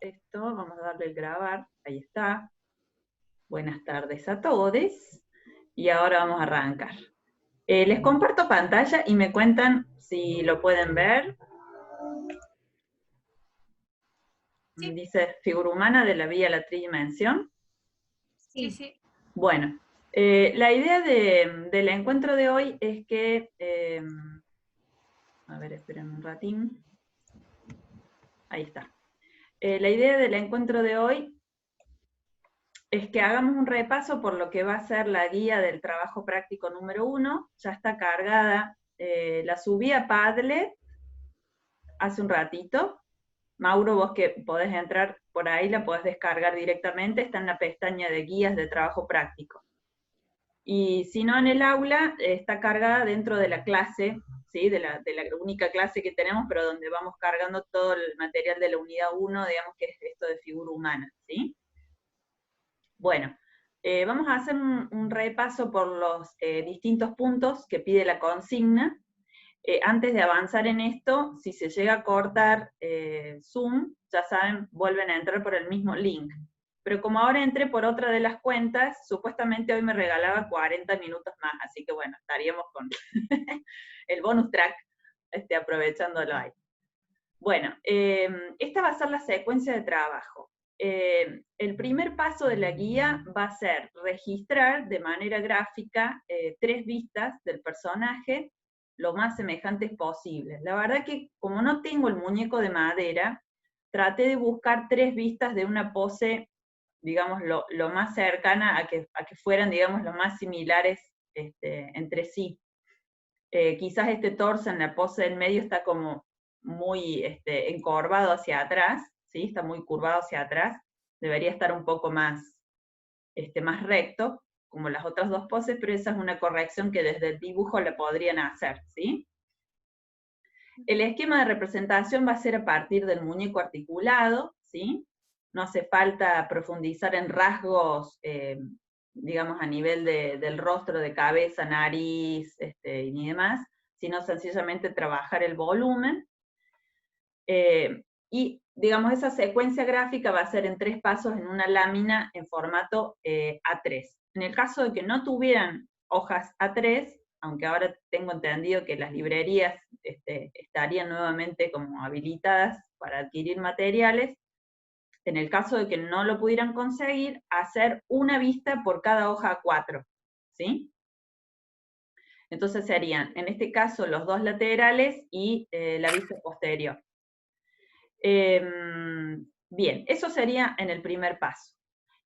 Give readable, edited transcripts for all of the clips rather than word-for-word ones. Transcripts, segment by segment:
esto, vamos a darle el grabar, ahí está. Buenas tardes a todos. Y ahora vamos a arrancar. Les comparto pantalla y me cuentan si lo pueden ver. Sí. Dice figura humana de la vía a la tridimensión. Sí. Bueno, la idea del encuentro de hoy es que, a ver, esperen un ratín. Ahí está. La idea del encuentro de hoy es que hagamos un repaso por lo que va a ser la guía del trabajo práctico número 1. Ya está cargada, la subí a Padlet hace un ratito. Mauro, vos que podés entrar por ahí, la podés descargar directamente, está en la pestaña de guías de trabajo práctico. Y si no en el aula, está cargada dentro de la clase, ¿sí? de la única clase que tenemos, pero donde vamos cargando todo el material de la unidad 1, digamos que es esto de figura humana, ¿sí? Bueno, vamos a hacer un repaso por los distintos puntos que pide la consigna. Antes de avanzar en esto, si se llega a cortar Zoom, ya saben, vuelven a entrar por el mismo link. Pero como ahora entré por otra de las cuentas, supuestamente hoy me regalaba 40 minutos más, así que bueno, estaríamos con el bonus track aprovechándolo ahí. Bueno, esta va a ser la secuencia de trabajo. El primer paso de la guía va a ser registrar de manera gráfica 3 vistas del personaje lo más semejantes posibles. La verdad que como no tengo el muñeco de madera, traté de buscar 3 vistas de una pose, digamos, lo más cercana a que fueran, digamos, lo más similares entre sí. Quizás este torso en la pose del medio está como muy encorvado hacia atrás, ¿sí? Está muy curvado hacia atrás, debería estar un poco más, más recto, como las otras dos poses, pero esa es una corrección que desde el dibujo la podrían hacer, ¿sí? El esquema de representación va a ser a partir del muñeco articulado, ¿sí? No hace falta profundizar en rasgos, digamos, a nivel del rostro, de cabeza, nariz, y demás, sino sencillamente trabajar el volumen. Y, digamos, esa secuencia gráfica va a ser en 3 pasos en una lámina en formato A3. En el caso de que no tuvieran hojas A3, aunque ahora tengo entendido que las librerías estarían nuevamente como habilitadas para adquirir materiales, en el caso de que no lo pudieran conseguir, hacer una vista por cada hoja A4, ¿sí? Entonces serían, en este caso, los 2 laterales y la vista posterior. Bien, eso sería en el primer paso.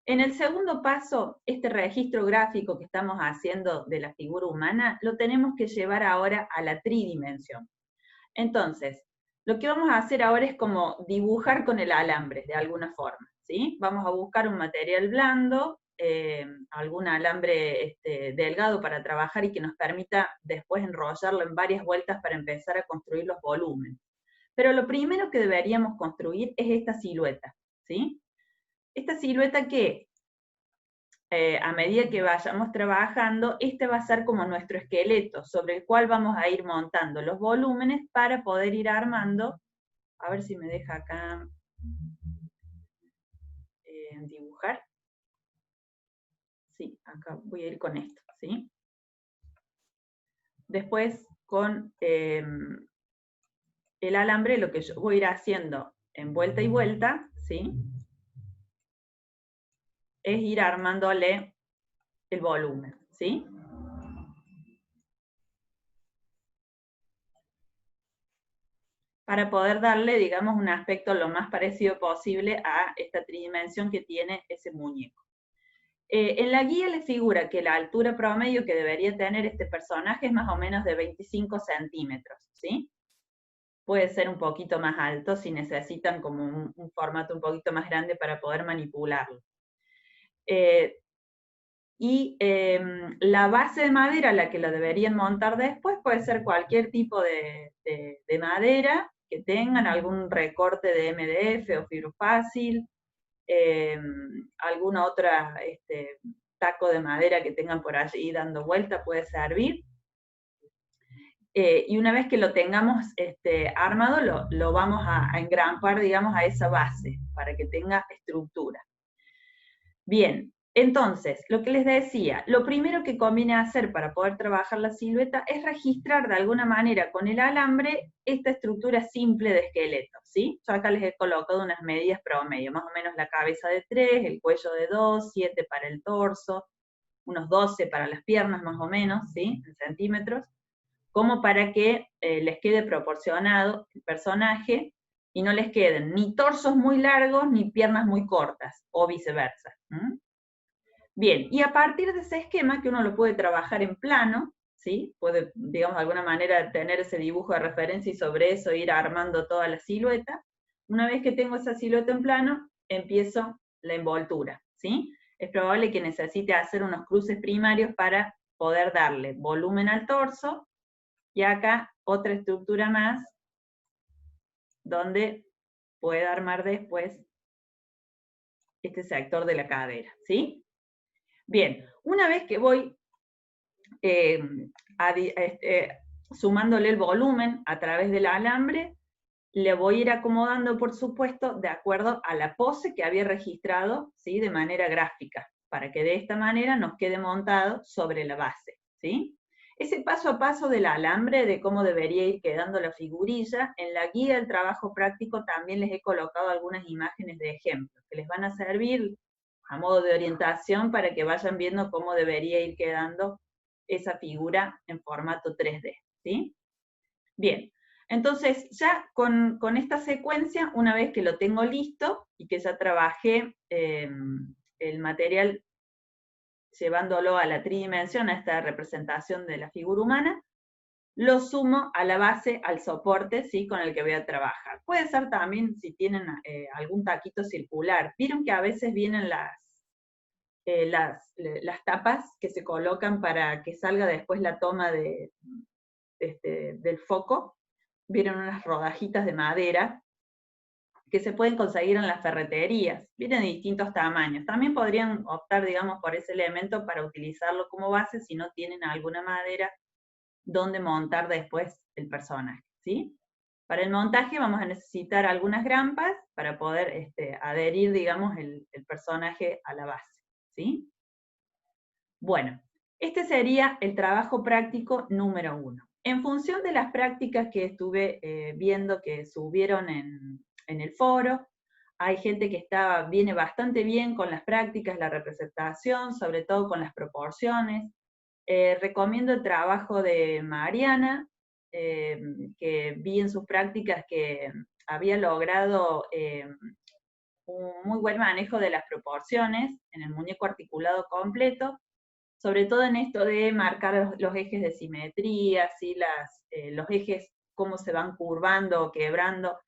En el segundo paso, este registro gráfico que estamos haciendo de la figura humana, lo tenemos que llevar ahora a la tridimensión. Entonces, lo que vamos a hacer ahora es como dibujar con el alambre, de alguna forma, ¿sí? Vamos a buscar un material blando, algún alambre delgado para trabajar y que nos permita después enrollarlo en varias vueltas para empezar a construir los volúmenes. Pero lo primero que deberíamos construir es esta silueta, ¿sí? Esta silueta que, a medida que vayamos trabajando, este va a ser como nuestro esqueleto, sobre el cual vamos a ir montando los volúmenes para poder ir armando, a ver si me deja acá dibujar. Sí, acá voy a ir con esto, ¿sí? Después, con el alambre, lo que yo voy a ir haciendo en vuelta y vuelta, ¿sí? Es ir armándole el volumen, ¿sí? Para poder darle, digamos, un aspecto lo más parecido posible a esta tridimensión que tiene ese muñeco. En la guía le figura que la altura promedio que debería tener este personaje es más o menos de 25 centímetros, ¿sí? Puede ser un poquito más alto si necesitan como un formato un poquito más grande para poder manipularlo. La base de madera, la que lo deberían montar después, puede ser cualquier tipo de madera que tengan, algún recorte de MDF o fibra fácil, alguna otra taco de madera que tengan por allí dando vuelta puede servir. y una vez que lo tengamos armado, lo vamos a engrampar, digamos, a esa base, para que tenga estructura. Bien, entonces, lo que les decía, lo primero que conviene hacer para poder trabajar la silueta es registrar de alguna manera con el alambre esta estructura simple de esqueleto, ¿sí? Yo acá les he colocado unas medidas promedio, más o menos la cabeza de 3, el cuello de 2, 7 para el torso, unos 12 para las piernas más o menos, ¿sí? En centímetros, como para que les quede proporcionado el personaje y no les queden ni torsos muy largos ni piernas muy cortas, o viceversa. Bien, y a partir de ese esquema, que uno lo puede trabajar en plano, ¿sí? Puede, digamos, de alguna manera tener ese dibujo de referencia y sobre eso ir armando toda la silueta. Una vez que tengo esa silueta en plano, empiezo la envoltura, ¿sí? Es probable que necesite hacer unos cruces primarios para poder darle volumen al torso, y acá otra estructura más, donde pueda armar después este sector de la cadera, ¿sí? Bien, una vez que voy sumándole el volumen a través del alambre, le voy a ir acomodando, por supuesto, de acuerdo a la pose que había registrado, ¿sí? De manera gráfica, para que de esta manera nos quede montado sobre la base, ¿sí? Ese paso a paso del alambre, de cómo debería ir quedando la figurilla, en la guía del trabajo práctico también les he colocado algunas imágenes de ejemplo, que les van a servir a modo de orientación para que vayan viendo cómo debería ir quedando esa figura en formato 3D, ¿sí? Bien, entonces ya con esta secuencia, una vez que lo tengo listo y que ya trabajé el material llevándolo a la tridimensión, a esta representación de la figura humana, lo sumo a la base, al soporte, ¿sí? Con el que voy a trabajar. Puede ser también si tienen algún taquito circular. Vieron que a veces vienen las tapas que se colocan para que salga después la toma del foco. Vieron unas rodajitas de madera que se pueden conseguir en las ferreterías, vienen de distintos tamaños. También podrían optar, digamos, por ese elemento para utilizarlo como base si no tienen alguna madera donde montar después el personaje, ¿sí? Para el montaje vamos a necesitar algunas grampas para poder adherir, digamos, el personaje a la base, ¿sí? Bueno, este sería el trabajo práctico número 1. En función de las prácticas que estuve viendo que subieron en el foro, hay gente que viene bastante bien con las prácticas, la representación, sobre todo con las proporciones. Recomiendo el trabajo de Mariana, que vi en sus prácticas que había logrado un muy buen manejo de las proporciones en el muñeco articulado completo, sobre todo en esto de marcar los ejes de simetría, ¿sí? Los ejes, cómo se van curvando o quebrando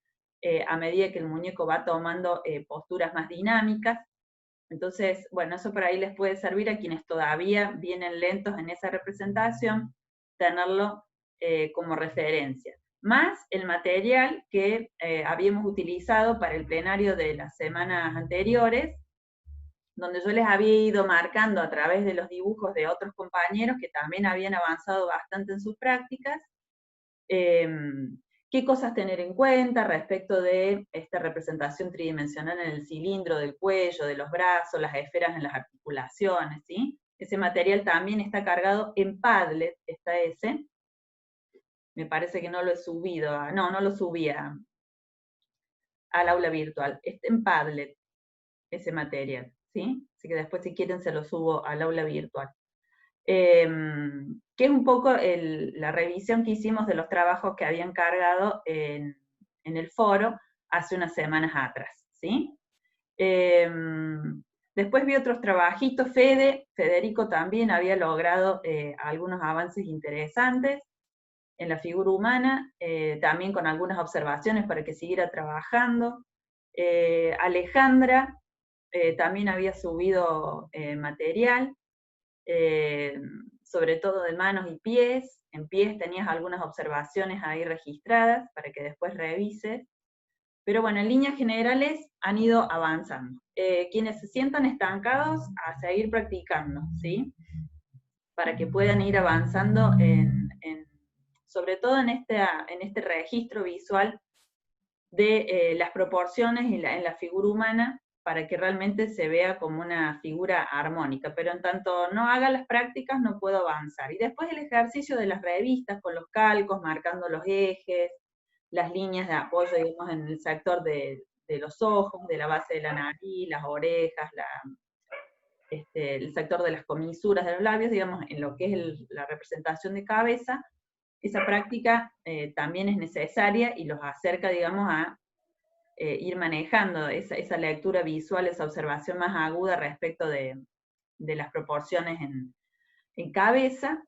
a medida que el muñeco va tomando posturas más dinámicas. Entonces, bueno, eso por ahí les puede servir a quienes todavía vienen lentos en esa representación, tenerlo como referencia. Más el material que habíamos utilizado para el plenario de las semanas anteriores, donde yo les había ido marcando a través de los dibujos de otros compañeros que también habían avanzado bastante en sus prácticas, qué cosas tener en cuenta respecto de esta representación tridimensional en el cilindro del cuello, de los brazos, las esferas en las articulaciones, ¿sí? Ese material también está cargado en Padlet, está ese. Me parece que no lo he subido, no lo subí al aula virtual. Está en Padlet ese material, ¿sí? Así que después si quieren se lo subo al aula virtual. Que es un poco la revisión que hicimos de los trabajos que habían cargado en el foro hace unas semanas atrás, ¿sí? Después vi otros trabajitos, Federico también había logrado algunos avances interesantes en la figura humana, también con algunas observaciones para que siguiera trabajando. Alejandra también había subido material, sobre todo de manos y pies. En pies tenías algunas observaciones ahí registradas para que después revises. Pero bueno, en líneas generales han ido avanzando. Quienes se sientan estancados, a seguir practicando, ¿sí? Para que puedan ir avanzando en sobre todo en este registro visual de las proporciones en la figura humana, para que realmente se vea como una figura armónica, pero en tanto no haga las prácticas no puedo avanzar. Y después el ejercicio de las revistas con los calcos, marcando los ejes, las líneas de apoyo, digamos, en el sector de los ojos, de la base de la nariz, las orejas, el sector de las comisuras de los labios, digamos, en lo que es la representación de cabeza. Esa práctica también es necesaria y los acerca, digamos, a ir manejando esa lectura visual, esa observación más aguda respecto de las proporciones en cabeza.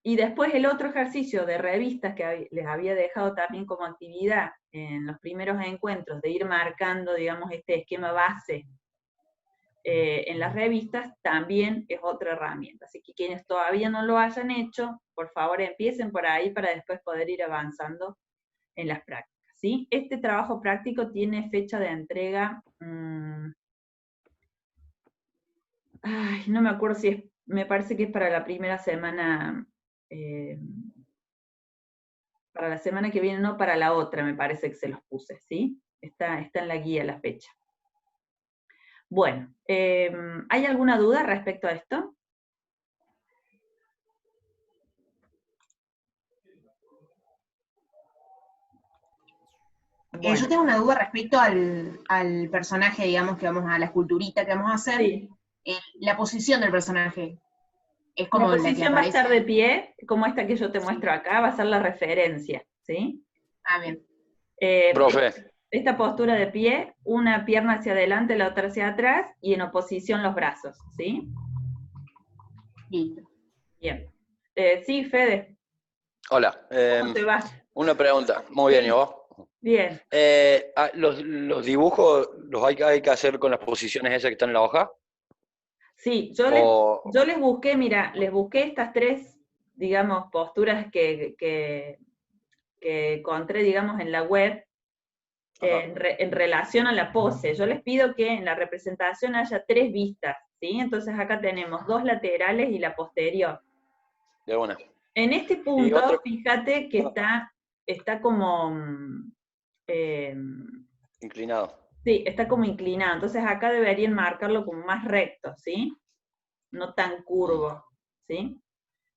Y después el otro ejercicio de revistas que les había dejado también como actividad en los primeros encuentros, de ir marcando, digamos, este esquema base en las revistas, también es otra herramienta. Así que quienes todavía no lo hayan hecho, por favor empiecen por ahí para después poder ir avanzando en las prácticas. ¿Sí? Este trabajo práctico tiene fecha de entrega, no me acuerdo si es, me parece que es para la primera semana, para la semana que viene, no para la otra, me parece que se los puse, ¿sí? Está en la guía la fecha. Bueno, ¿hay alguna duda respecto a esto? Bueno. Yo tengo una duda respecto al personaje, digamos, que vamos a la esculturita que vamos a hacer. Sí. La posición del personaje. Es como la posición va a estar de pie, como esta que yo te muestro acá, va a ser la referencia, ¿sí? Ah, bien. Profe. Esta postura de pie, una pierna hacia adelante, la otra hacia atrás, y en oposición los brazos, ¿sí? Listo. Bien. Sí, Fede. Hola. ¿Cómo te va? Una pregunta. Muy bien, ¿y vos? Bien. ¿Los dibujos los hay que hacer con las posiciones esas que están en la hoja? Sí, yo les busqué, mira, les busqué estas tres, digamos, posturas que encontré, digamos, en la web, en relación a la pose. Yo les pido que en la representación haya 3 vistas, ¿sí? Entonces acá tenemos 2 laterales y la posterior. De una. En este punto, fíjate que está como... inclinado. Sí, está como inclinado. Entonces acá deberían marcarlo como más recto, ¿sí? No tan curvo, ¿sí?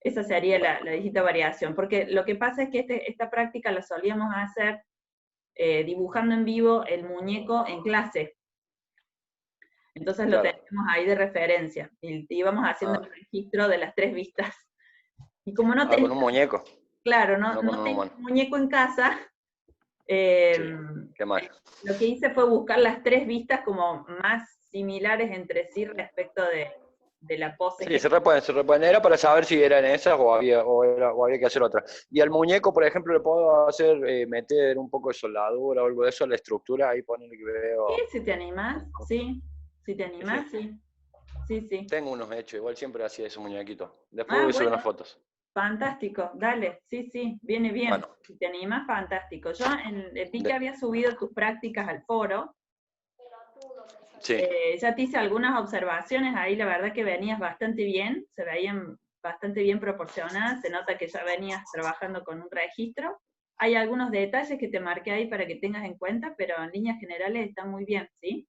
Esa sería la distinta variación. Porque lo que pasa es que esta práctica la solíamos hacer dibujando en vivo el muñeco en clase. Entonces lo tenemos ahí de referencia. Y íbamos haciendo el registro de las 3 vistas. Y como no con un muñeco. Claro, no tengo un muñeco en casa. Qué mal. Lo que hice fue buscar las 3 vistas como más similares entre sí respecto de la pose. Sí, se repueden. Era para saber si eran esas o había que hacer otra. Y al muñeco, por ejemplo, le puedo hacer, meter un poco de soldadura o algo de eso a la estructura, ahí ponerle que veo. Sí, si te animás, sí. Si te animás, sí. Sí. Tengo unos hechos, igual siempre hacía ese muñequito. Después voy a subir unas fotos. Fantástico, dale, sí, viene bien. Bueno. Si te animás, fantástico. Yo vi que había subido tus prácticas al foro. Sí. Ya te hice algunas observaciones, ahí la verdad que venías bastante bien, se veían bastante bien proporcionadas, se nota que ya venías trabajando con un registro. Hay algunos detalles que te marqué ahí para que tengas en cuenta, pero en líneas generales está muy bien, ¿sí?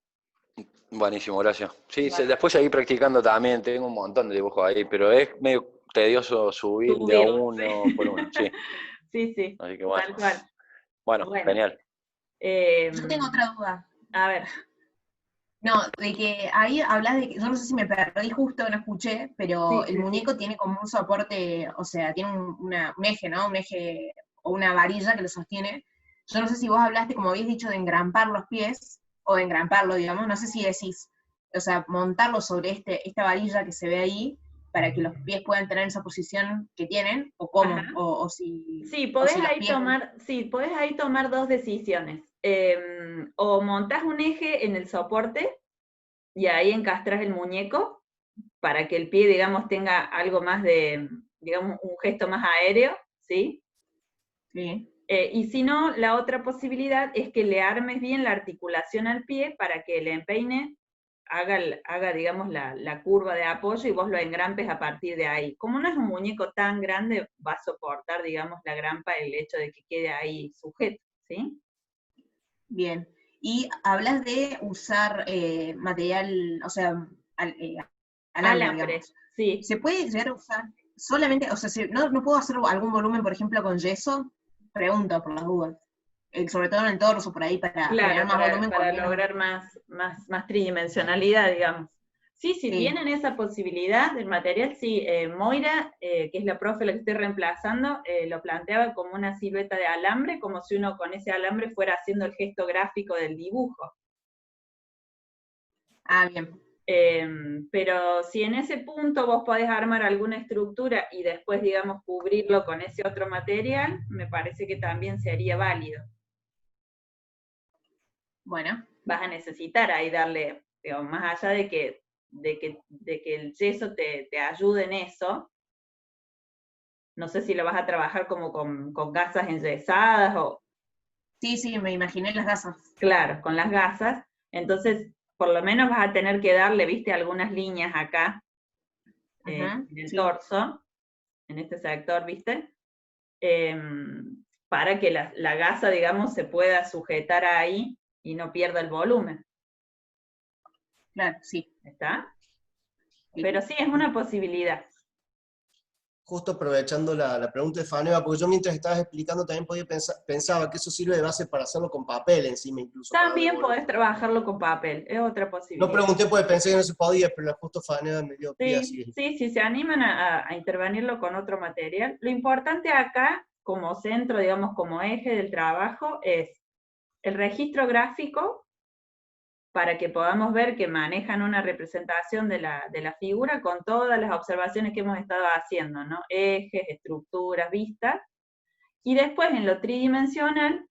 Buenísimo, gracias. Sí, después seguí practicando también, tengo un montón de dibujos ahí, pero es medio tedioso subir de a uno por uno, sí. Sí, así que bueno. Tal cual. Bueno, genial. Yo tengo otra duda. A ver. No, de que ahí hablas de que, yo no sé si me perdí justo, no escuché, pero el muñeco tiene como un soporte, o sea, tiene un eje, ¿no? Un eje o una varilla que lo sostiene. Yo no sé si vos hablaste, como habías dicho, de engrampar los pies, o de engramparlo, digamos, no sé si decís, o sea, montarlo sobre esta varilla que se ve ahí, para que los pies puedan tener esa posición que tienen, o cómo, o si... Sí, podés ahí tomar 2 decisiones. O montás un eje en el soporte, y ahí encastras el muñeco, para que el pie, digamos, tenga algo más de, digamos, un gesto más aéreo, ¿sí? Sí. Y si no, la otra posibilidad es que le armes bien la articulación al pie para que el empeine haga digamos, la curva de apoyo y vos lo engrampes a partir de ahí. Como no es un muñeco tan grande, va a soportar, digamos, la grampa el hecho de que quede ahí sujeto, ¿sí? Bien. Y hablas de usar material, o sea, alambre, Alambre, digamos. sí. ¿Se puede llegar a usar solamente, o sea, no puedo hacer algún volumen, por ejemplo, con yeso? Pregunto por las dudas. Sobre todo en el torso, por ahí, para generar Claro, más volumen con para menos. lograr más tridimensionalidad, digamos. Sí, si Sí. tienen esa posibilidad del material, sí. Moira, que es la profe la que estoy reemplazando, lo planteaba como una silueta de alambre, como si uno con ese alambre fuera haciendo el gesto gráfico del dibujo. Ah, bien. Pero si en ese punto vos podés armar alguna estructura y después, digamos, cubrirlo con ese otro material, me parece que también sería válido. Bueno. Vas a necesitar ahí darle, digamos, más allá de que el yeso te ayude en eso, no sé si lo vas a trabajar como con gasas enyesadas o... Sí, me imaginé las gasas. Claro, con las gasas, entonces por lo menos vas a tener que darle, viste, algunas líneas acá, en el torso, en este sector, viste, para que la gasa, digamos, se pueda sujetar ahí y no pierda el volumen. Claro, sí. ¿Está? Sí. Pero sí, es una posibilidad. Justo aprovechando la pregunta de Faneva, porque yo mientras estabas explicando también pensaba que eso sirve de base para hacerlo con papel encima incluso. También podés trabajarlo con papel, es otra posibilidad. No pregunté porque pensé que no se podía, pero justo Faneva me dio pie así. Sí, si se animan a intervenirlo con otro material. Lo importante acá, como centro, digamos, como eje del trabajo, es el registro gráfico, para que podamos ver que manejan una representación de la figura con todas las observaciones que hemos estado haciendo, ¿no? Ejes, estructuras, vistas, y después en lo tridimensional,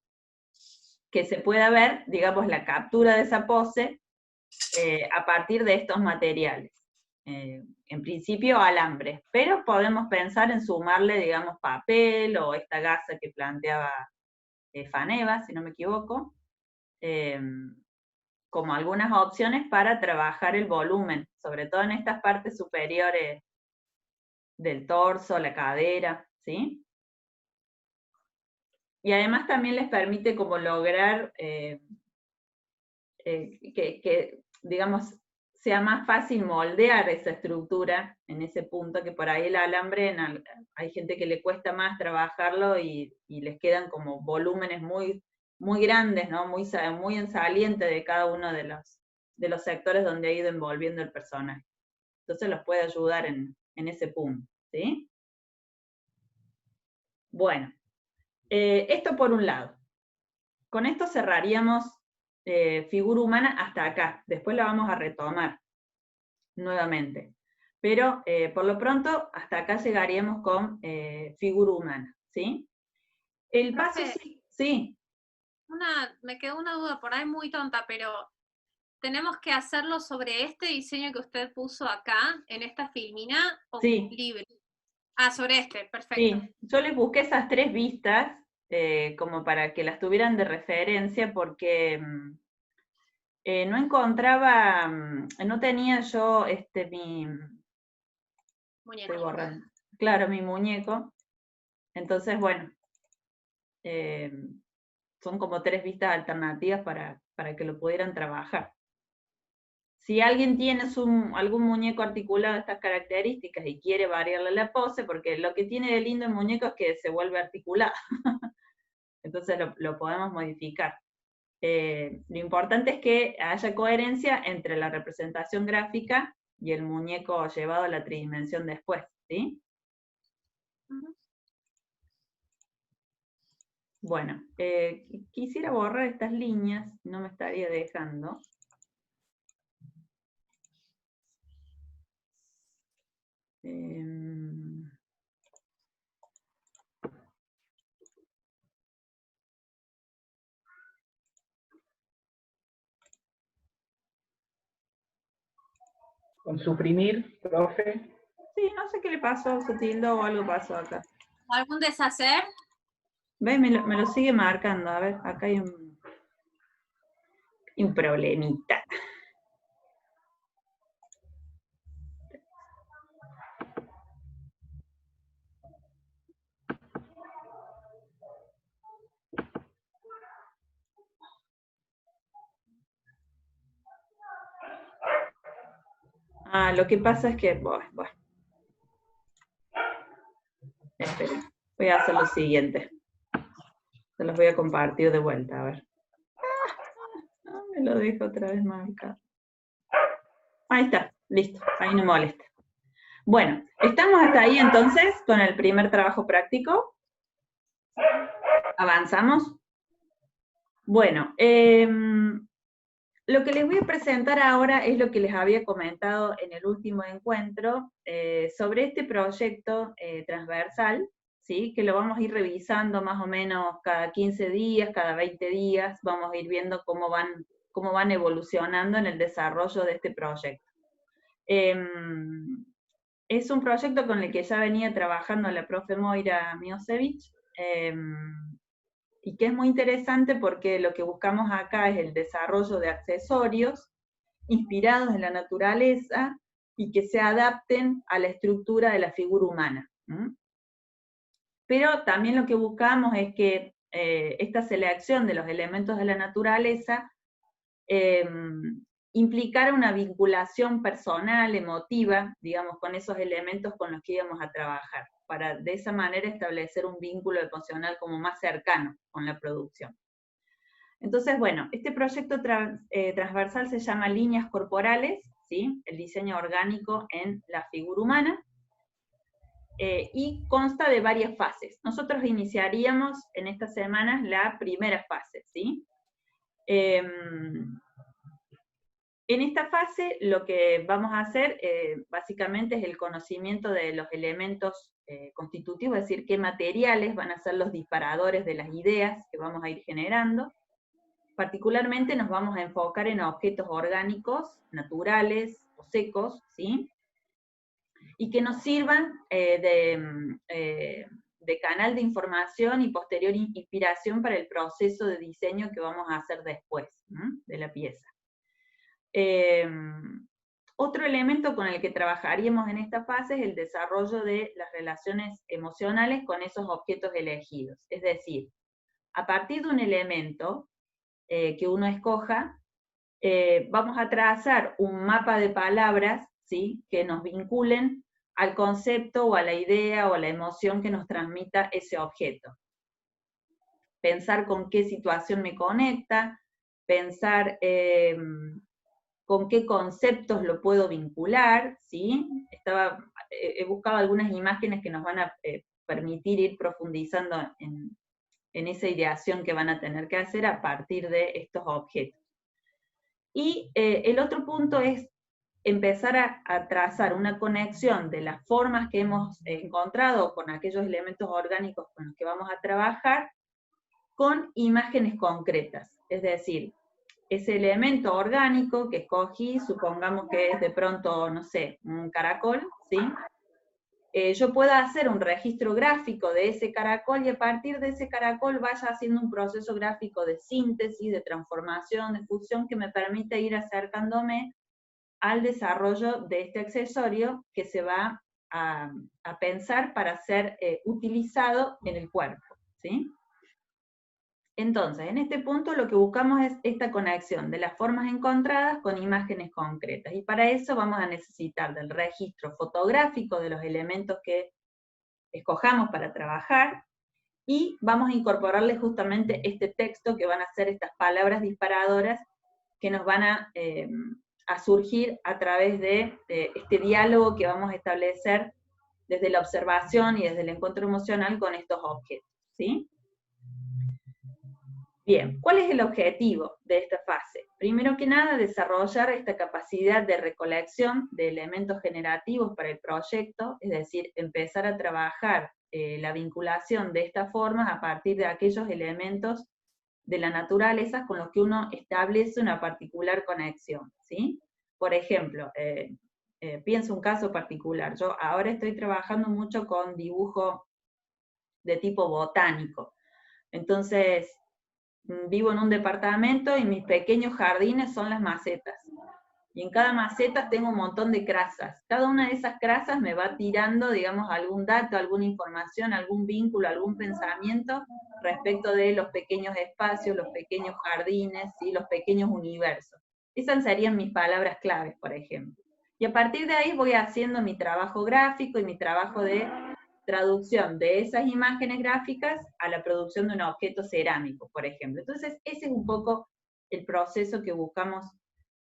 que se pueda ver, digamos, la captura de esa pose a partir de estos materiales. En principio alambre, pero podemos pensar en sumarle, digamos, papel o esta gasa que planteaba Faneva, si no me equivoco, como algunas opciones para trabajar el volumen, sobre todo en estas partes superiores del torso, la cadera, ¿sí? Y además también les permite como lograr que, digamos, sea más fácil moldear esa estructura en ese punto, que por ahí el alambre, hay gente que le cuesta más trabajarlo y les quedan como volúmenes muy, muy grandes, ¿no? Muy en saliente de cada uno de los sectores donde ha ido envolviendo el personaje. Entonces los puede ayudar en ese punto, ¿sí? Bueno, esto por un lado. Con esto cerraríamos figura humana hasta acá. Después la vamos a retomar nuevamente. Pero por lo pronto, hasta acá llegaríamos con figura humana, ¿sí? El paso, sí. Me quedó una duda por ahí muy tonta, pero ¿tenemos que hacerlo sobre este diseño que usted puso acá, en esta filmina, o libre? Ah, sobre este, perfecto. Sí, yo les busqué esas 3 vistas como para que las tuvieran de referencia, porque no encontraba, no tenía yo mi muñeco. Estoy borrando. Claro, mi muñeco. Entonces, bueno, son como 3 vistas alternativas para que lo pudieran trabajar. Si alguien tiene algún muñeco articulado de estas características y quiere variarle la pose, porque lo que tiene de lindo el muñeco es que se vuelve articulado. Entonces lo podemos modificar. Lo importante es que haya coherencia entre la representación gráfica y el muñeco llevado a la tridimensión después, ¿sí? Bueno, quisiera borrar estas líneas, no me estaría dejando. Con suprimir, profe. Sí, no sé qué le pasó, se tildó o algo pasó acá. ¿Algún deshacer? ¿Ves? Me lo sigue marcando, a ver, acá hay un problemita. Lo que pasa es que, bueno. Esperen, voy a hacer lo siguiente. Se los voy a compartir de vuelta, a ver. Me lo dejo otra vez marcado. Ahí está, listo, ahí no molesta. Bueno, estamos hasta ahí entonces con el primer trabajo práctico. ¿Avanzamos? Bueno, lo que les voy a presentar ahora es lo que les había comentado en el último encuentro sobre este proyecto transversal, ¿sí? Que lo vamos a ir revisando más o menos cada 15 días, cada 20 días, vamos a ir viendo cómo van evolucionando en el desarrollo de este proyecto. Es un proyecto con el que ya venía trabajando la profe Moira Miosevich, y que es muy interesante porque lo que buscamos acá es el desarrollo de accesorios inspirados en la naturaleza y que se adapten a la estructura de la figura humana. Pero también lo que buscamos es que esta selección de los elementos de la naturaleza implicara una vinculación personal, emotiva, digamos, con esos elementos con los que íbamos a trabajar, para de esa manera establecer un vínculo emocional como más cercano con la producción. Entonces, bueno, este proyecto transversal se llama Líneas Corporales, ¿sí? El diseño orgánico en la figura humana, y consta de varias fases. Nosotros iniciaríamos en estas semanas la primera fase, ¿sí? En esta fase lo que vamos a hacer básicamente es el conocimiento de los elementos constitutivos, es decir, qué materiales van a ser los disparadores de las ideas que vamos a ir generando. Particularmente nos vamos a enfocar en objetos orgánicos, naturales o secos, ¿sí? Y que nos sirvan de canal de información y posterior inspiración para el proceso de diseño que vamos a hacer después, ¿sí? De la pieza. Otro elemento con el que trabajaríamos en esta fase es el desarrollo de las relaciones emocionales con esos objetos elegidos. Es decir, a partir de un elemento que uno escoja, vamos a trazar un mapa de palabras, ¿sí? Que nos vinculen al concepto o a la idea o a la emoción que nos transmita ese objeto. Pensar con qué situación me conecta, pensar con qué conceptos lo puedo vincular, ¿sí? He buscado algunas imágenes que nos van a permitir ir profundizando en esa ideación que van a tener que hacer a partir de estos objetos. Y el otro punto es empezar a trazar una conexión de las formas que hemos encontrado con aquellos elementos orgánicos con los que vamos a trabajar, con imágenes concretas. Es decir, ese elemento orgánico que escogí, supongamos que es de pronto, no sé, un caracol, ¿sí? Yo puedo hacer un registro gráfico de ese caracol y a partir de ese caracol vaya haciendo un proceso gráfico de síntesis, de transformación, de fusión que me permite ir acercándome al desarrollo de este accesorio que se va a pensar para ser utilizado en el cuerpo, ¿sí? Entonces, en este punto lo que buscamos es esta conexión de las formas encontradas con imágenes concretas, y para eso vamos a necesitar del registro fotográfico de los elementos que escojamos para trabajar, y vamos a incorporarle justamente este texto que van a ser estas palabras disparadoras que nos van a surgir a través de este diálogo que vamos a establecer desde la observación y desde el encuentro emocional con estos objetos, ¿sí? Bien, ¿cuál es el objetivo de esta fase? Primero que nada, desarrollar esta capacidad de recolección de elementos generativos para el proyecto, es decir, empezar a trabajar la vinculación de estas formas a partir de aquellos elementos de la naturaleza con los que uno establece una particular conexión, ¿sí? Por ejemplo, pienso un caso particular. Yo ahora estoy trabajando mucho con dibujo de tipo botánico. Entonces, vivo en un departamento y mis pequeños jardines son las macetas. Y en cada maceta tengo un montón de crazas. Cada una de esas crazas me va tirando, digamos, algún dato, alguna información, algún vínculo, algún pensamiento respecto de los pequeños espacios, los pequeños jardines, ¿sí? Los pequeños universos. Esas serían mis palabras claves, por ejemplo. Y a partir de ahí voy haciendo mi trabajo gráfico y mi trabajo de traducción de esas imágenes gráficas a la producción de un objeto cerámico, por ejemplo. Entonces, ese es un poco el proceso que buscamos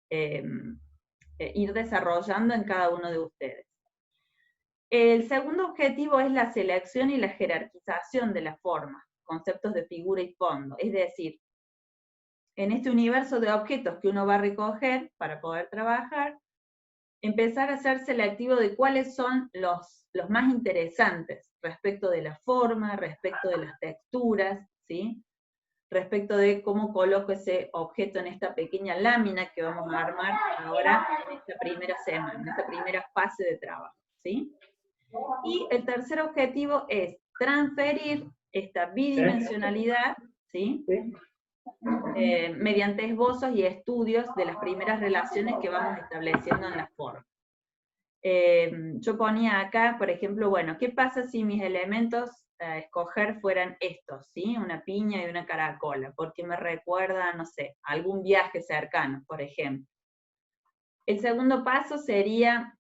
ir desarrollando en cada uno de ustedes. El segundo objetivo es la selección y la jerarquización de la forma, conceptos de figura y fondo. Es decir, en este universo de objetos que uno va a recoger para poder trabajar, empezar a ser selectivo de cuáles son los más interesantes respecto de la forma, respecto de las texturas, ¿sí? Respecto de cómo coloco ese objeto en esta pequeña lámina que vamos a armar ahora en esta primera semana, en esta primera fase de trabajo, ¿sí? Y el tercer objetivo es transferir esta bidimensionalidad, ¿sí? Mediante esbozos y estudios de las primeras relaciones que vamos estableciendo en la forma. Yo ponía acá, por ejemplo, bueno, ¿qué pasa si mis elementos a escoger fueran estos, ¿sí? Una piña y una caracola, porque me recuerda, no sé, algún viaje cercano, por ejemplo. El segundo paso sería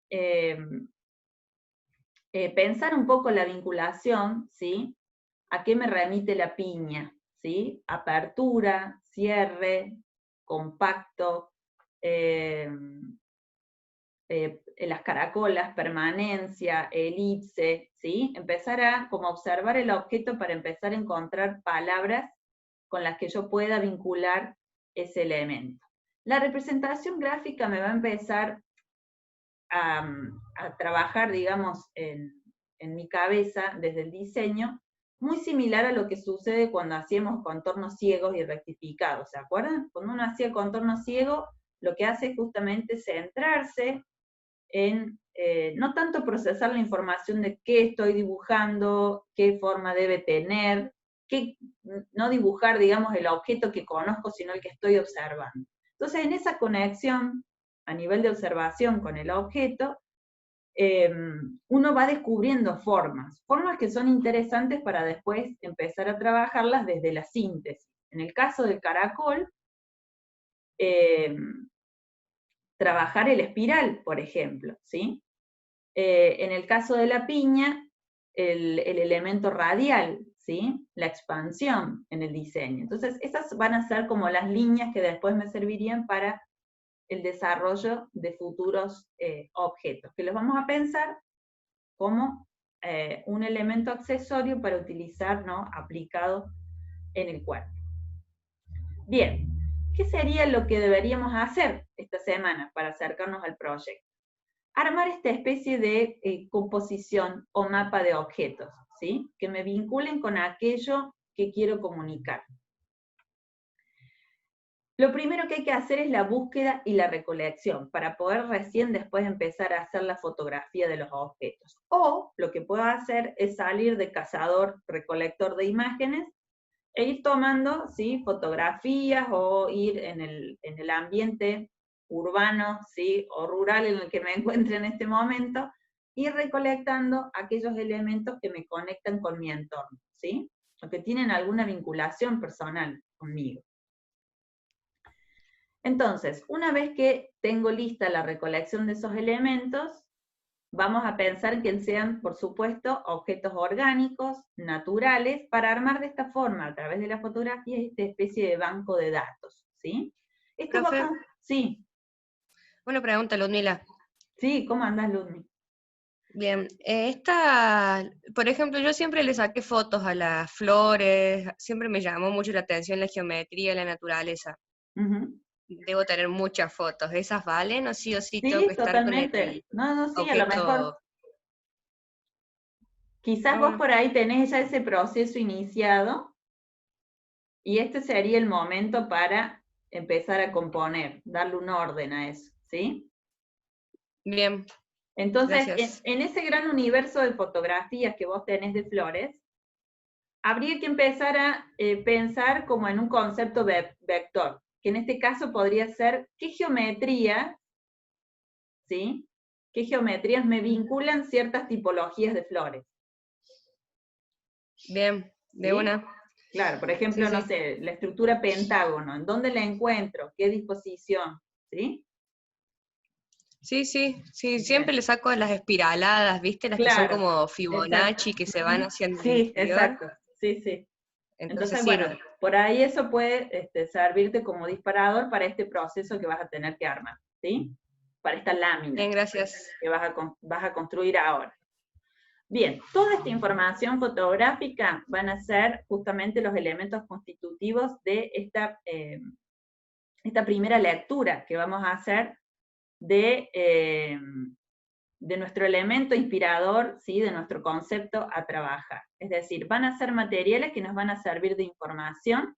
pensar un poco la vinculación, ¿sí? ¿A qué me remite la piña? ¿Sí? Apertura, cierre, compacto, las caracolas, permanencia, elipse, ¿sí? Empezar a como observar el objeto para empezar a encontrar palabras con las que yo pueda vincular ese elemento. La representación gráfica me va a empezar a trabajar, digamos, en mi cabeza desde el diseño, muy similar a lo que sucede cuando hacíamos contornos ciegos y rectificados, ¿se acuerdan? Cuando uno hacía contorno ciego, lo que hace es justamente centrarse en no tanto procesar la información de qué estoy dibujando, qué forma debe tener, no dibujar, digamos, el objeto que conozco, sino el que estoy observando. Entonces, en esa conexión, a nivel de observación con el objeto, uno va descubriendo formas que son interesantes para después empezar a trabajarlas desde la síntesis. En el caso del caracol, trabajar el espiral, por ejemplo, ¿sí? En el caso de la piña, el elemento radial, ¿sí? La expansión en el diseño. Entonces, esas van a ser como las líneas que después me servirían para el desarrollo de futuros objetos, que los vamos a pensar como un elemento accesorio para utilizar, ¿no? Aplicado en el cuerpo. Bien, ¿qué sería lo que deberíamos hacer esta semana para acercarnos al proyecto? Armar esta especie de composición o mapa de objetos, ¿sí? Que me vinculen con aquello que quiero comunicar. Lo primero que hay que hacer es la búsqueda y la recolección, para poder recién después empezar a hacer la fotografía de los objetos. O lo que puedo hacer es salir de cazador-recolector de imágenes e ir tomando, ¿sí? Fotografías o ir en el ambiente urbano, ¿sí? O rural en el que me encuentre en este momento, ir recolectando aquellos elementos que me conectan con mi entorno, ¿sí? O que tienen alguna vinculación personal conmigo. Entonces, una vez que tengo lista la recolección de esos elementos, vamos a pensar que sean, por supuesto, objetos orgánicos, naturales, para armar de esta forma, a través de la fotografía, esta especie de banco de datos, ¿sí? Profe, sí. Una pregunta, Ludmila. Sí, ¿cómo andás, Ludmila? Bien, por ejemplo, yo siempre le saqué fotos a las flores, siempre me llamó mucho la atención la geometría, la naturaleza. Debo tener muchas fotos, ¿esas valen o sí tengo que estar totalmente. con el No, sí, objeto? A lo mejor. Quizás vos por ahí tenés ya ese proceso iniciado, y este sería el momento para empezar a componer, darle un orden a eso, ¿sí? Bien. Entonces, en ese gran universo de fotografías que vos tenés de flores, habría que empezar a pensar como en un concepto vector, que en este caso podría ser qué geometría, ¿sí? ¿Qué geometrías me vinculan ciertas tipologías de flores? Bien, de una. Claro, por ejemplo, no sé, la estructura pentágono, ¿en dónde la encuentro? ¿Qué disposición? ¿Sí? Sí, siempre le saco las espiraladas, ¿viste? Las que son como Fibonacci, que se van haciendo. Sí, exacto, sí. Entonces bueno, por ahí eso puede servirte como disparador para este proceso que vas a tener que armar, ¿sí? Para esta lámina. Bien, gracias. Que vas a construir ahora. Bien, toda esta información fotográfica van a ser justamente los elementos constitutivos de esta primera lectura que vamos a hacer de nuestro elemento inspirador, ¿sí? De nuestro concepto a trabajar. Es decir, van a ser materiales que nos van a servir de información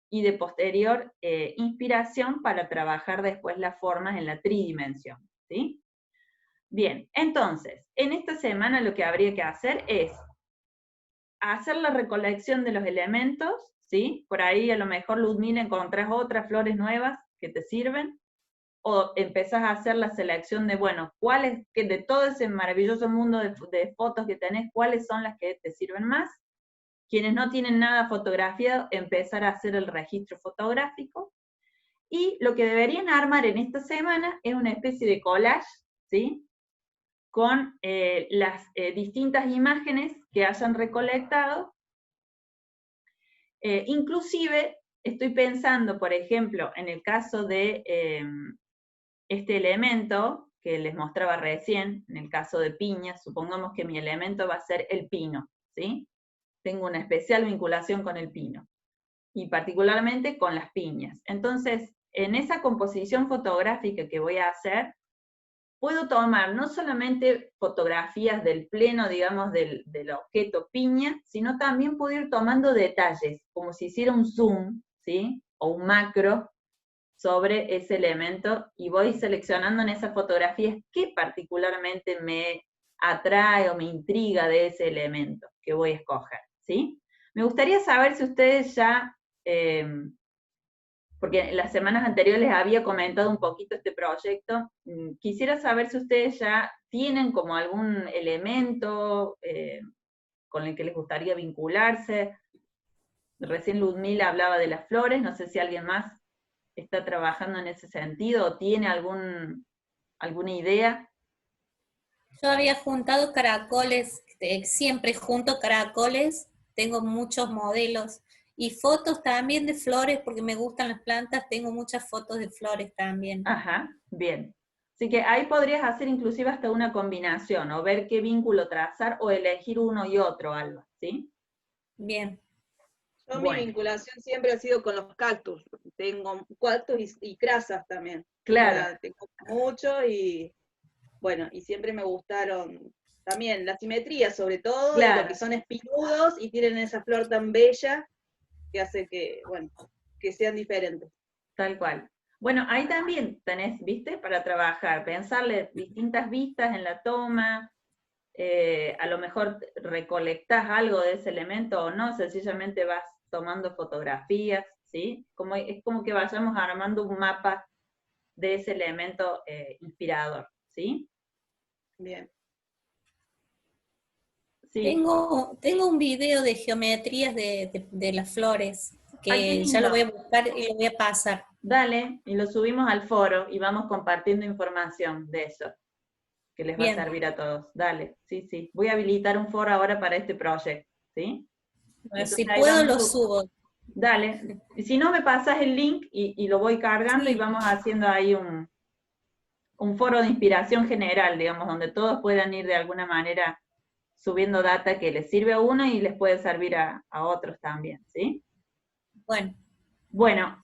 y de posterior inspiración para trabajar después las formas en la tridimensión, ¿sí? Bien, entonces, en esta semana lo que habría que hacer es hacer la recolección de los elementos, ¿sí? Por ahí a lo mejor, Luzmila, encontrás otras flores nuevas que te sirven, o empezás a hacer la selección de, bueno, cuáles, que de todo ese maravilloso mundo de fotos que tenés, cuáles son las que te sirven más. Quienes no tienen nada fotografiado, empezar a hacer el registro fotográfico. Y lo que deberían armar en esta semana es una especie de collage, ¿sí? Con las distintas imágenes que hayan recolectado. Inclusive, estoy pensando, por ejemplo, en el caso de este elemento que les mostraba recién, en el caso de piña, supongamos que mi elemento va a ser el pino, ¿sí? Tengo una especial vinculación con el pino, y particularmente con las piñas. Entonces, en esa composición fotográfica que voy a hacer, puedo tomar no solamente fotografías del pleno, digamos, del objeto piña, sino también puedo ir tomando detalles, como si hiciera un zoom, ¿sí? O un macro sobre ese elemento, y voy seleccionando en esas fotografías qué particularmente me atrae o me intriga de ese elemento que voy a escoger, ¿sí? Me gustaría saber si ustedes ya, porque en las semanas anteriores les había comentado un poquito este proyecto, quisiera saber si ustedes ya tienen como algún elemento con el que les gustaría vincularse. Recién Luzmila hablaba de las flores, no sé si alguien más está trabajando en ese sentido o tiene alguna idea. Yo había juntado caracoles, siempre junto caracoles, tengo muchos modelos, y fotos también de flores, porque me gustan las plantas, tengo muchas fotos de flores también. Ajá, bien. Así que ahí podrías hacer inclusive hasta una combinación, o ver qué vínculo trazar, o elegir uno y otro, Alba, ¿sí? Bien. Yo mi vinculación siempre ha sido con los cactus. Tengo cactus y crasas también. Claro. Tengo mucho y bueno, y siempre me gustaron también la simetría, sobre todo, claro, de lo que son espinudos y tienen esa flor tan bella que hace que, bueno, que sean diferentes. Tal cual. Bueno, ahí también tenés, ¿viste? Para trabajar, pensarle distintas vistas en la toma, a lo mejor recolectás algo de ese elemento o no, sencillamente vas tomando fotografías, ¿sí? Es como que vayamos armando un mapa de ese elemento inspirador, ¿sí? Bien. Sí. Tengo un video de geometrías de las flores, que ya lo voy a buscar y lo voy a pasar. Dale, y lo subimos al foro y vamos compartiendo información de eso, que les va a servir a todos. Dale, sí. Voy a habilitar un foro ahora para este proyecto, ¿sí? Bueno, si puedo lo subo. Dale, y si no me pasas el link y lo voy cargando, y vamos haciendo ahí un foro de inspiración general, digamos, donde todos puedan ir de alguna manera subiendo data que les sirve a uno y les puede servir a otros también, ¿sí? Bueno,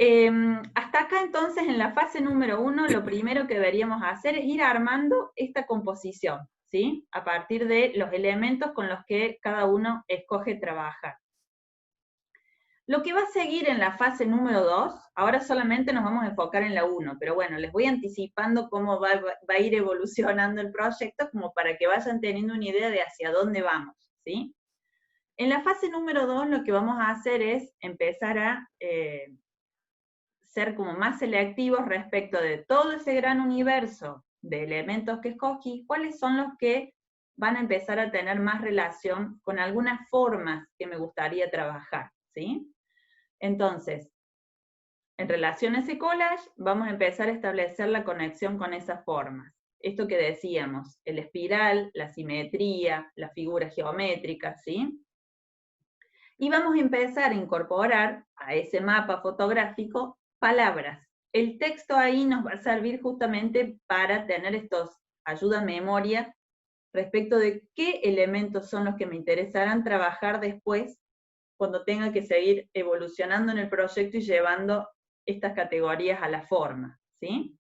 hasta acá entonces en la fase número 1, lo primero que deberíamos hacer es ir armando esta composición, ¿sí? A partir de los elementos con los que cada uno escoge trabajar. Lo que va a seguir en la fase número 2, ahora solamente nos vamos a enfocar en la 1, pero bueno, les voy anticipando cómo va a ir evolucionando el proyecto, como para que vayan teniendo una idea de hacia dónde vamos, ¿sí? En la fase número 2 lo que vamos a hacer es empezar a ser como más selectivos respecto de todo ese gran universo de elementos que escogí, cuáles son los que van a empezar a tener más relación con algunas formas que me gustaría trabajar, ¿sí? Entonces, en relación a ese collage, vamos a empezar a establecer la conexión con esas formas. esto que decíamos, el espiral, la simetría, las figuras geométricas, ¿sí? Y vamos a empezar a incorporar a ese mapa fotográfico palabras. El texto ahí nos va a servir justamente para tener estos ayuda a memoria respecto de qué elementos son los que me interesarán trabajar después cuando tenga que seguir evolucionando en el proyecto y llevando estas categorías a la forma, ¿sí?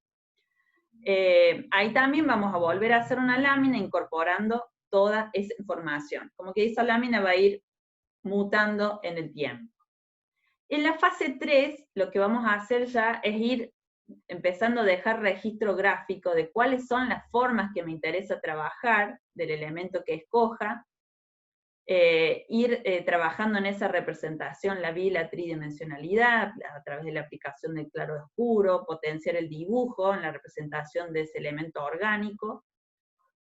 Ahí también vamos a volver a hacer una lámina incorporando toda esa información. Como que esa lámina va a ir mutando en el tiempo. En la fase 3, lo que vamos a hacer ya es ir empezando a dejar registro gráfico de cuáles son las formas que me interesa trabajar, del elemento que escoja, ir trabajando en esa representación, la tridimensionalidad, a través de la aplicación del claro-oscuro, potenciar el dibujo en la representación de ese elemento orgánico,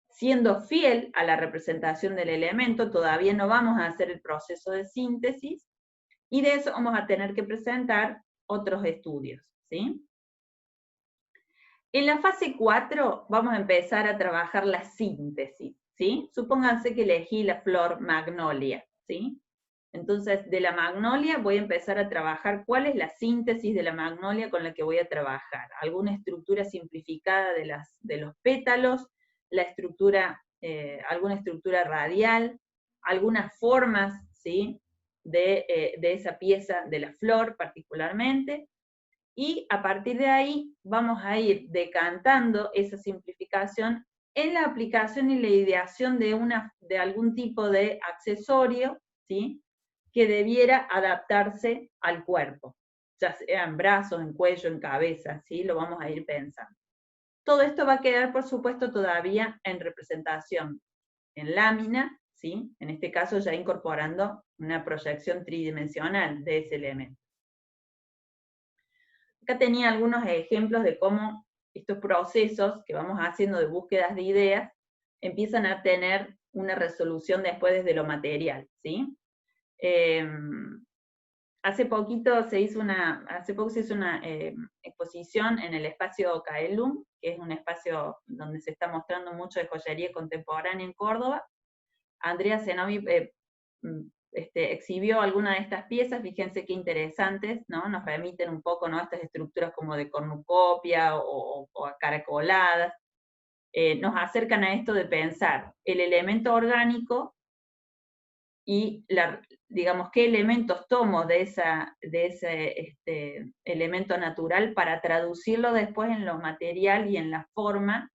siendo fiel a la representación del elemento, todavía no vamos a hacer el proceso de síntesis, y de eso vamos a tener que presentar otros estudios, ¿sí? En la fase 4 vamos a empezar a trabajar la síntesis, ¿sí? Supónganse que elegí la flor magnolia, ¿sí? Entonces, de la magnolia voy a empezar a trabajar cuál es la síntesis de la magnolia con la que voy a trabajar. Alguna estructura simplificada de los pétalos, la estructura, alguna estructura radial, algunas formas, ¿sí? de esa pieza de la flor particularmente, y a partir de ahí vamos a ir decantando esa simplificación en la aplicación y la ideación de algún tipo de accesorio, ¿sí? que debiera adaptarse al cuerpo, ya sea en brazos, en cuello, en cabeza, ¿sí? Lo vamos a ir pensando. Todo esto va a quedar, por supuesto, todavía en representación en lámina, ¿sí? En este caso ya incorporando una proyección tridimensional de ese elemento. Acá tenía algunos ejemplos de cómo estos procesos que vamos haciendo de búsquedas de ideas empiezan a tener una resolución después desde lo material, ¿sí? Hace poco se hizo una exposición en el espacio Caelum, que es un espacio donde se está mostrando mucho de joyería contemporánea en Córdoba. Andrea Zenobi exhibió algunas de estas piezas, fíjense qué interesantes, ¿no? Nos remiten un poco, ¿no? a estas estructuras como de cornucopia o acaracoladas, nos acercan a esto de pensar el elemento orgánico y, digamos, qué elementos tomo de ese elemento natural para traducirlo después en lo material y en la forma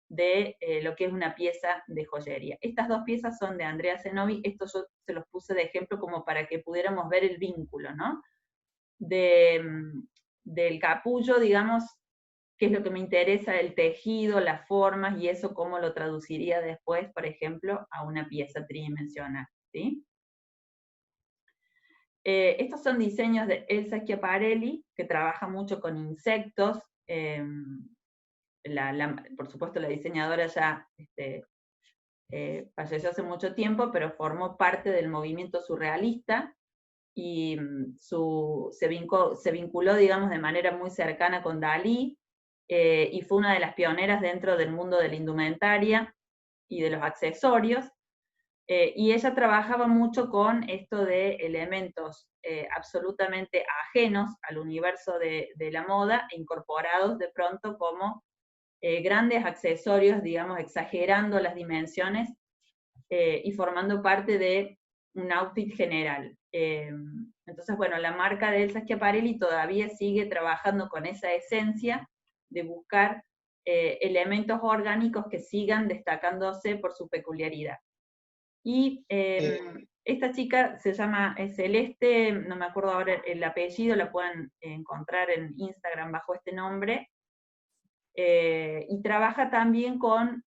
de lo que es una pieza de joyería. Estas dos piezas son de Andrea Zenobi, esto yo se los puse de ejemplo como para que pudiéramos ver el vínculo, ¿no? Del capullo, digamos, qué es lo que me interesa, el tejido, las formas, y eso cómo lo traduciría después, por ejemplo, a una pieza tridimensional, ¿sí? Estos son diseños de Elsa Schiaparelli, que trabaja mucho con insectos, por supuesto la diseñadora ya falleció hace mucho tiempo, pero formó parte del movimiento surrealista, y se vinculó, digamos, de manera muy cercana con Dalí, y fue una de las pioneras dentro del mundo de la indumentaria y de los accesorios, y ella trabajaba mucho con esto de elementos absolutamente ajenos al universo de la moda, incorporados de pronto como grandes accesorios, digamos, exagerando las dimensiones y formando parte de un outfit general. Entonces, bueno, la marca de Elsa Schiaparelli todavía sigue trabajando con esa esencia de buscar elementos orgánicos que sigan destacándose por su peculiaridad. Y esta chica se llama Celeste, no me acuerdo ahora el apellido, la pueden encontrar en Instagram bajo este nombre, y trabaja también con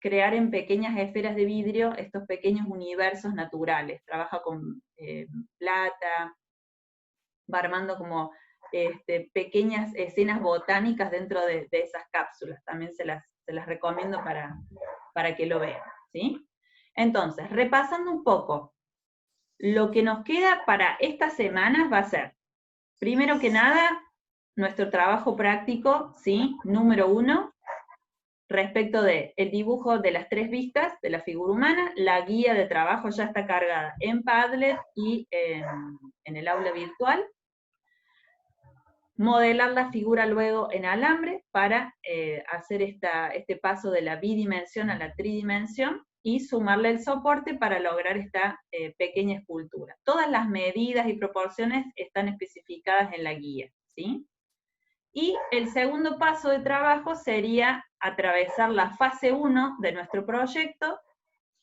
crear en pequeñas esferas de vidrio estos pequeños universos naturales. Trabaja con plata, va armando como pequeñas escenas botánicas dentro de esas cápsulas. También se las recomiendo para que lo vean, ¿sí? Entonces, repasando un poco, lo que nos queda para estas semanas va a ser, primero que nada, nuestro trabajo práctico, ¿sí? Número 1, respecto de el dibujo de las 3 vistas de la figura humana. La guía de trabajo ya está cargada en Padlet y en el aula virtual. Modelar la figura luego en alambre para hacer este paso de la bidimensión a la tridimensión, y sumarle el soporte para lograr esta pequeña escultura. Todas las medidas y proporciones están especificadas en la guía, ¿sí? Y el segundo paso de trabajo sería atravesar la fase 1 de nuestro proyecto,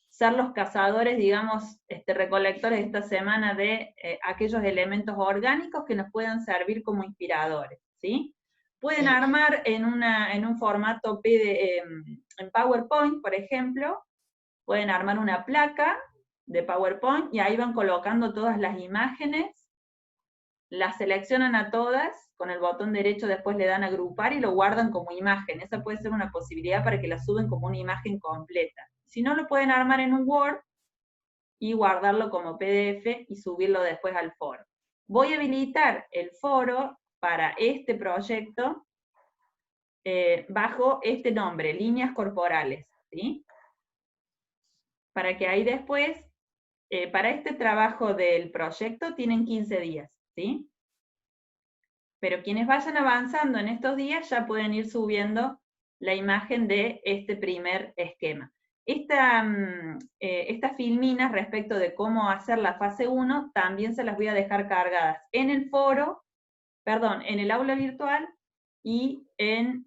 ser los cazadores, digamos, recolectores esta semana de aquellos elementos orgánicos que nos puedan servir como inspiradores, ¿sí? Pueden armar en un formato en PowerPoint, por ejemplo, pueden armar una placa de PowerPoint y ahí van colocando todas las imágenes, las seleccionan a todas, con el botón derecho después le dan a agrupar y lo guardan como imagen. Esa puede ser una posibilidad para que la suben como una imagen completa. Si no, lo pueden armar en un Word y guardarlo como PDF y subirlo después al foro. Voy a habilitar el foro para este proyecto bajo este nombre, líneas corporales, ¿sí? Para que ahí después, para este trabajo del proyecto tienen 15 días, ¿sí? Pero quienes vayan avanzando en estos días ya pueden ir subiendo la imagen de este primer esquema. Estas filminas respecto de cómo hacer la fase 1 también se las voy a dejar cargadas en el foro, perdón, en el aula virtual y en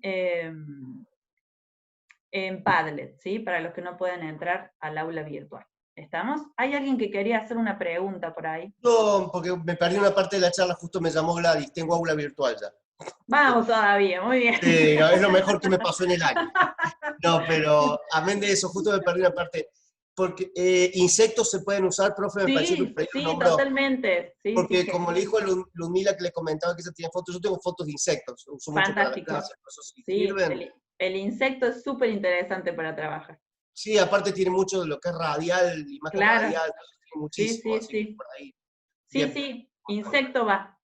Padlet, ¿sí? Para los que no pueden entrar al aula virtual. ¿Estamos? ¿Hay alguien que quería hacer una pregunta por ahí? No, porque me perdí una parte de la charla, justo me llamó Gladys, tengo aula virtual ya. Vamos todavía, muy bien. Sí, no, es lo mejor que me pasó en el año. No, pero amén de eso, justo me perdí una parte. Porque insectos se pueden usar, profe, me pareció que Sí, totalmente. Sí, porque sí, como le dijo a Ludmila que le comentaba que ella tiene fotos, yo tengo fotos de insectos, uso mucho para las clases, eso sí, sirven. El insecto es súper interesante para trabajar. Sí, aparte tiene mucho de lo que es radial, imagen radial, tiene muchísimo, sí. Por ahí. Sí, bien. Sí, insecto va.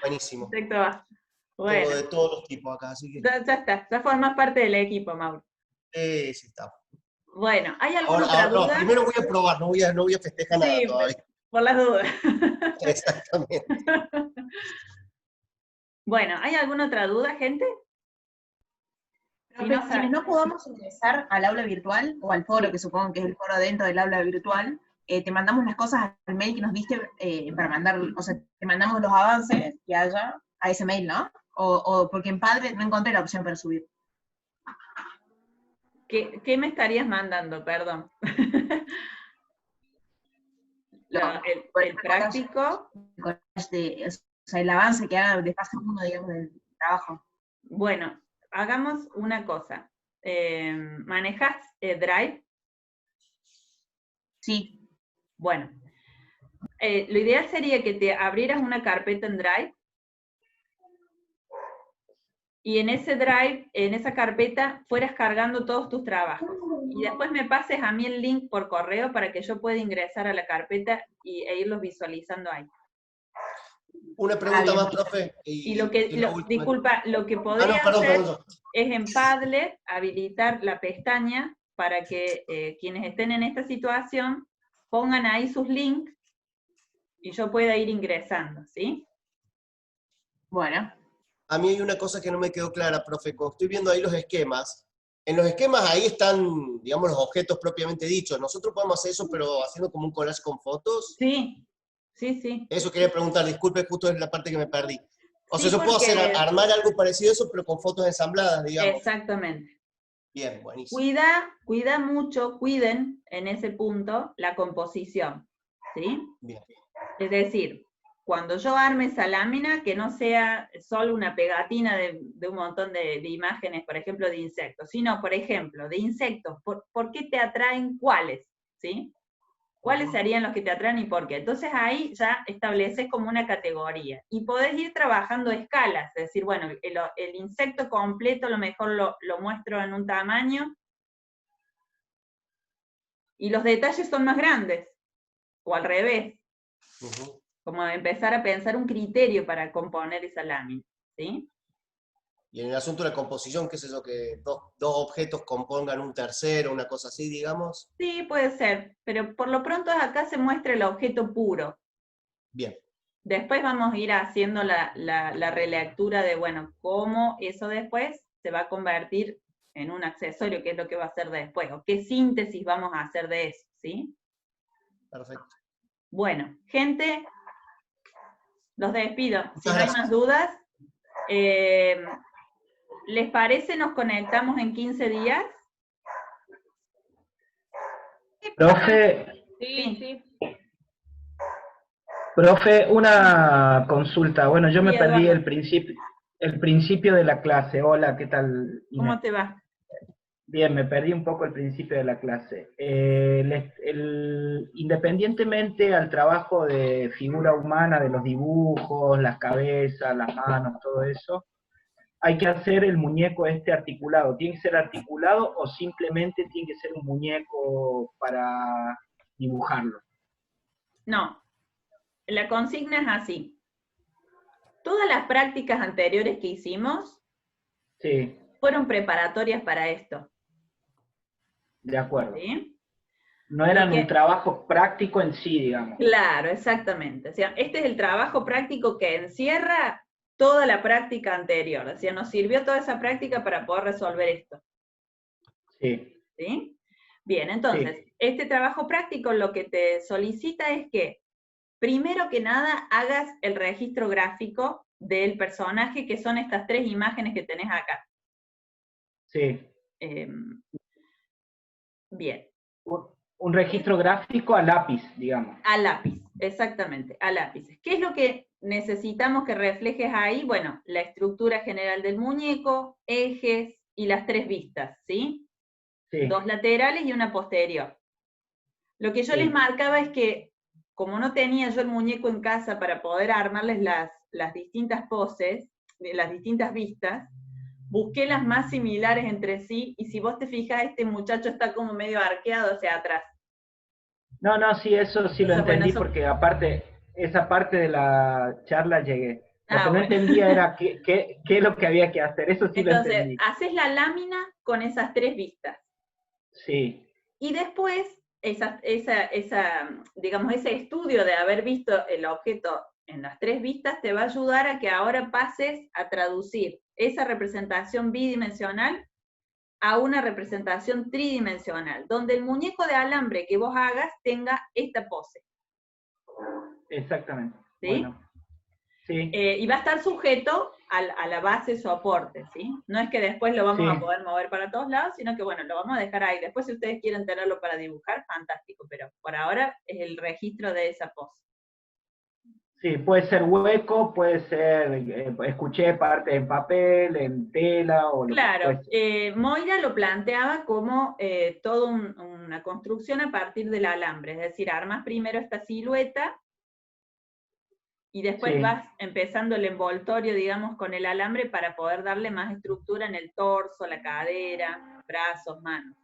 Buenísimo. Insecto va. Bueno. Tengo de todos los tipos acá, así que... Ya está, ya formas parte del equipo, Mauro. Sí, está. Bueno, ¿hay alguna otra duda? No, primero voy a probar, no voy a festejar nada todavía. Por las dudas. Exactamente. Bueno, ¿hay alguna otra duda, gente? Quienes no podamos ingresar al aula virtual, o al foro, que supongo que es el foro dentro del aula virtual, te mandamos las cosas al mail que nos diste para mandar, o sea, te mandamos los avances que haya a ese mail, ¿no? O porque en Padlet no encontré la opción para subir. ¿Qué me estarías mandando? Perdón. El práctico. O sea, el avance que haga de fase 1, digamos, del trabajo. Bueno, hagamos una cosa. ¿Manejas Drive? Sí. Bueno, lo ideal sería que te abrieras una carpeta en Drive, y en ese Drive, en esa carpeta, fueras cargando todos tus trabajos. Y después me pases a mí el link por correo para que yo pueda ingresar a la carpeta e irlos visualizando ahí. Una pregunta más, profe. Disculpa, lo que podría hacer es en Padlet habilitar la pestaña para que quienes estén en esta situación pongan ahí sus links y yo pueda ir ingresando, ¿sí? Bueno. A mí hay una cosa que no me quedó clara, profe. Cuando estoy viendo ahí los esquemas, en los esquemas ahí están, digamos, los objetos propiamente dichos. ¿Nosotros podemos hacer eso, pero haciendo como un collage con fotos? Sí, sí. Eso quería preguntar, disculpe, justo es la parte que me perdí. O sea, yo puedo armar algo parecido a eso, pero con fotos ensambladas, digamos. Exactamente. Bien, buenísimo. Cuida mucho, cuiden en ese punto la composición, ¿sí? Bien. Es decir, cuando yo arme esa lámina, que no sea solo una pegatina de un montón de imágenes, por ejemplo, de insectos, sino, por ejemplo, de insectos, ¿por qué te atraen cuáles? ¿Sí? ¿Cuáles serían los que te atraen y por qué? Entonces ahí ya estableces como una categoría. Y podés ir trabajando escalas, es decir, bueno, el insecto completo a lo mejor lo muestro en un tamaño, y los detalles son más grandes, o al revés. Como empezar a pensar un criterio para componer esa lámina, ¿sí? Y en el asunto de la composición, qué sé yo, que dos objetos compongan un tercero, una cosa así, digamos. Sí, puede ser, pero por lo pronto acá se muestra el objeto puro. Bien. Después vamos a ir haciendo la relectura de, bueno, cómo eso después se va a convertir en un accesorio, qué es lo que va a hacer después, o qué síntesis vamos a hacer de eso, ¿sí? Perfecto. Bueno, gente, los despido. Si no hay Gracias. más dudas, ¿les parece nos conectamos en 15 días? Profe, Sí. profe, una consulta. Bueno, yo me Sí, perdí Eduardo. el principio de la clase. Hola, ¿qué tal, Inés? ¿Cómo te va? Bien, me perdí un poco el principio de la clase. Independientemente al trabajo de figura humana, de los dibujos, las cabezas, las manos, todo eso, hay que hacer el muñeco este articulado. ¿Tiene que ser articulado o simplemente tiene que ser un muñeco para dibujarlo? No, la consigna es así. Todas las prácticas anteriores que hicimos Sí, fueron preparatorias para esto. de acuerdo. ¿Sí? No eran Lo que- un trabajo práctico en sí, digamos. Claro, exactamente. O sea, este es el trabajo práctico que encierra toda la práctica anterior. O sea, nos sirvió toda esa práctica para poder resolver esto. Sí. ¿Sí? Bien, entonces, Sí. este trabajo práctico lo que te solicita es que, primero que nada, hagas el registro gráfico del personaje, que son estas 3 imágenes que tenés acá. Sí. Bien. Un registro gráfico a lápiz, digamos. A lápiz, exactamente, a lápiz. ¿Qué es lo que necesitamos que reflejes ahí? Bueno, la estructura general del muñeco, ejes y las 3 vistas, ¿sí? Sí. 2 laterales y una posterior. Lo que yo Sí. les marcaba es que, como no tenía yo el muñeco en casa para poder armarles las distintas poses, las distintas vistas, busqué las más similares entre sí, y si vos te fijas, este muchacho está como medio arqueado hacia atrás. No, sí, eso sí lo Entonces, bueno, entendí, eso... porque aparte, esa parte de la charla llegué. Lo que no bueno. entendía era qué es lo que había que hacer, eso sí lo Entonces, entendí. haces la lámina con esas 3 vistas. Sí, Y después, digamos, ese estudio de haber visto el objeto en las 3 vistas te va a ayudar a que ahora pases a traducir esa representación bidimensional a una representación tridimensional, donde el muñeco de alambre que vos hagas tenga esta pose. exactamente. ¿Sí? Bueno, sí. Y va a estar sujeto a la base soporte, ¿sí? No es que después lo vamos a poder mover para todos lados, sino que, bueno, lo vamos a dejar ahí. Después, si ustedes quieren tenerlo para dibujar, fantástico, pero por ahora es el registro de esa pose. Sí, puede ser hueco, puede ser, escuché parte en papel, en tela, o lo Claro, que fuese. Moira lo planteaba como toda una construcción a partir del alambre, es decir, armas primero esta silueta, y después vas empezando el envoltorio, digamos, con el alambre para poder darle más estructura en el torso, la cadera, brazos, manos.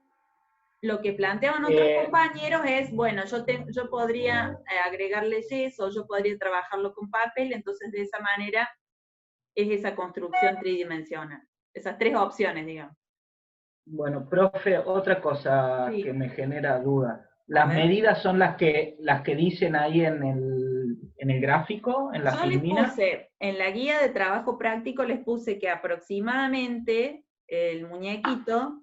Lo que planteaban otros compañeros es, bueno, yo podría agregarle yeso, yo podría trabajarlo con papel, entonces de esa manera es esa construcción tridimensional. Esas 3 opciones, digamos. Bueno, profe, otra cosa que me genera duda. ¿Las medidas son las que dicen ahí en el gráfico, en la filmina? Les puse, en la guía de trabajo práctico les puse que aproximadamente el muñequito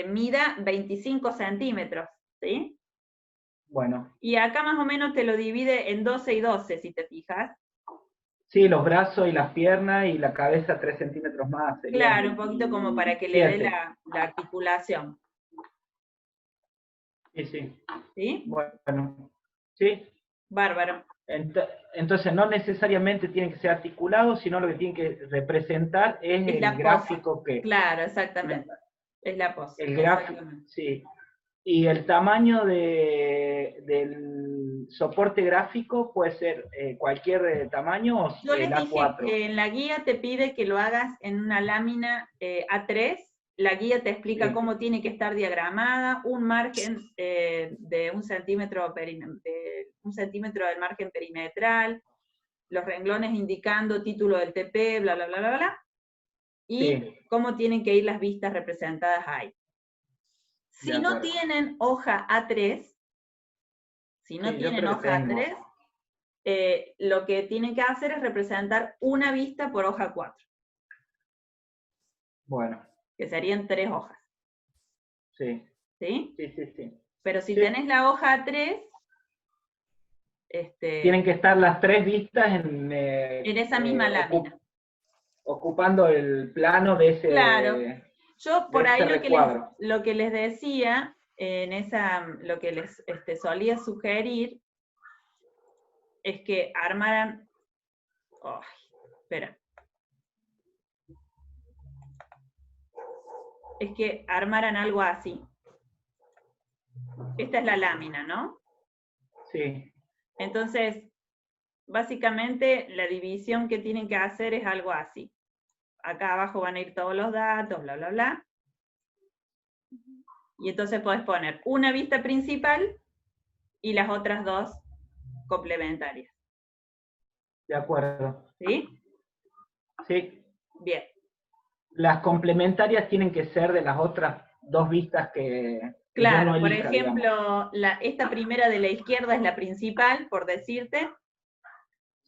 mida 25 centímetros, ¿sí? Bueno. Y acá más o menos te lo divide en 12 y 12, si te fijas. Sí, los brazos y las piernas y la cabeza 3 centímetros más. Claro, un poquito como para que le dé la articulación. Sí. ¿Sí? Bueno, sí. Bárbaro. Entonces no necesariamente tiene que ser articulado, sino lo que tiene que representar es el gráfico que... Claro, exactamente. Es la pose. El gráfico, sí. Y el tamaño del soporte gráfico puede ser cualquier tamaño o yo les A4. Dije que en la guía te pide que lo hagas en una lámina A3. La guía te explica cómo tiene que estar diagramada, un margen de 1 centímetro, del margen perimetral, los renglones indicando título del TP, bla, bla, bla, bla, bla. y cómo tienen que ir las vistas representadas ahí. Si no tienen hoja A3, lo que tienen que hacer es representar una vista por hoja 4. Bueno. Que serían 3 hojas. Sí. ¿Sí? Sí. Pero si tenés la hoja A3, tienen que estar las 3 vistas en esa misma lámina. Ocupando el plano de ese. Claro. Yo por ahí lo que les decía, lo que les solía sugerir, es que armaran. Espera. Es que armaran algo así. Esta es la lámina, ¿no? Sí. Entonces, básicamente la división que tienen que hacer es algo así. Acá abajo van a ir todos los datos, bla, bla, bla. Y entonces podés poner una vista principal y las otras 2 complementarias. De acuerdo. ¿Sí? Sí. Bien. Las complementarias tienen que ser de las otras 2 vistas que claro, yo no por elija, ejemplo, esta primera de la izquierda es la principal, por decirte.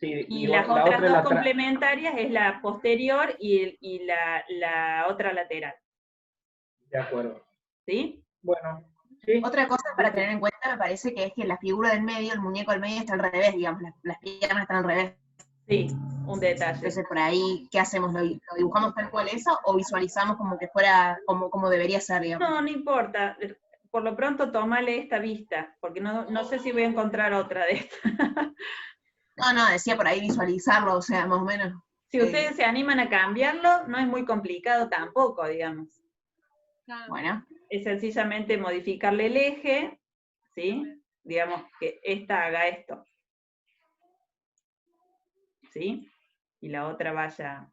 Sí, y las otras 2 complementarias es la posterior y la otra lateral. De acuerdo. ¿Sí? Bueno, sí. Otra cosa para tener en cuenta me parece que es que la figura del medio, el muñeco del medio está al revés, digamos, las piernas están al revés. Sí, un detalle. Entonces por ahí, ¿qué hacemos? ¿Lo dibujamos tal cual eso o visualizamos como que fuera, como debería ser, digamos? No importa. Por lo pronto tómale esta vista, porque no sé si voy a encontrar otra de estas. No, decía por ahí visualizarlo, o sea, más o menos. Si ustedes se animan a cambiarlo, no es muy complicado tampoco, digamos. Bueno. Es sencillamente modificarle el eje, ¿sí? Digamos que esta haga esto. ¿Sí? Y la otra vaya